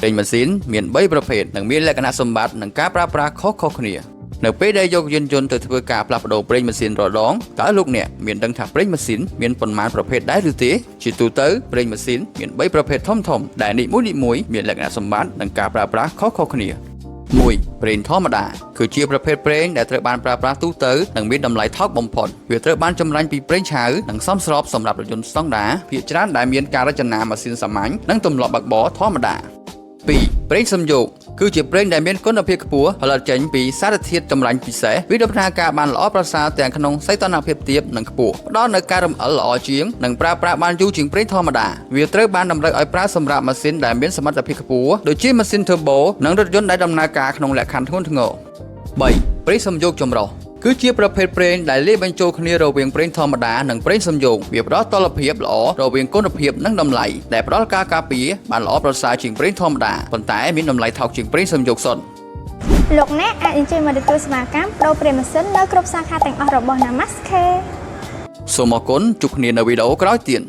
ប្រេងម៉ាស៊ីនមាន3ប្រភេទនិងមានលក្ខណៈសម្បត្តិនិងការប្រើប្រាស់ខុសៗគ្នានៅពេលដែលយកយានយន្តទៅធ្វើការផ្លាស់ប្ដូរប្រេងម៉ាស៊ីនរដងតើលោកអ្នកមានដឹងថាប្រេងម៉ាស៊ីនមានប៉ុន្មានប្រភេទដែរឬទេជាទូទៅប្រេងម៉ាស៊ីនមាន3ប្រភេទធំៗដែលនីមួយៗមានលក្ខណៈសម្បត្តិនិងការប្រើប្រាស់ខុសៗគ្នា1ប្រេងធម្មតាគឺជាប្រភេទប្រេងដែលត្រូវបានប្រើប្រាស់ទូទៅនិងមានតម្លៃថោកបំផុតវាត្រូវបានចម្រាញ់ពីប្រេងឆៅនិងសមស្របសម្រាប់រថយន្តស្តង់ដារភាគច្រើនដែលមានការរចនាម៉ាស៊ីនសាមញ្ញនិងទម្លាប់បើកបរធម្មតា2ប្រេងសំយោគគឺជាប្រេងដែលមានគុណភាពខ្ពស់ផលិតចេញពីសារធាតុចម្រាញ់ពិសេសវាដំណើរការបានល្អប្រសើរទាំងក្នុងសីតុណ្ហភាពទាបនិងខ្ពស់ផ្ដល់នូវការរំអិលល្អជាងនិងប្រើប្រាស់បានយូរជាងប្រេងធម្មតាវាត្រូវបានតម្រូវឲ្យប្រើសម្រាប់ម៉ាស៊ីនដែលមានសមត្ថភាពខ្ពស់ដូចជាម៉ាស៊ីន Turbo និងរថយន្តដែលដំណើរការក្នុងលក្ខខណ្ឌធ្ងន់ធ្ងរ3ប្រេងសំយោគចម្រុះគឺជាប្រភេទប្រេងដែលលាយបញ្ចូលគ្នារវាងប្រេងធម្មតានិងប្រេងសំយោគវាផ្ដល់តុល្យភាពល្អរវាងគុណភាពនិងតម្លៃដែលផ្ដល់ការការពារបានល្អប្រសើរជាងប្រេងធម្មតាប៉ុន្តែមានតម្លៃថោកជាងប្រេងសំយោគសុទ្ធលោកអ្នកអាចអញ្ជើញមកទទួលសេវាកម្មប្តូរប្រេងម៉ាស៊ីននៅគ្រប់សាខាទាំងអស់របស់ Namaste សូមអរគុណជួបគ្នានៅវីដេអូក្រោយទៀត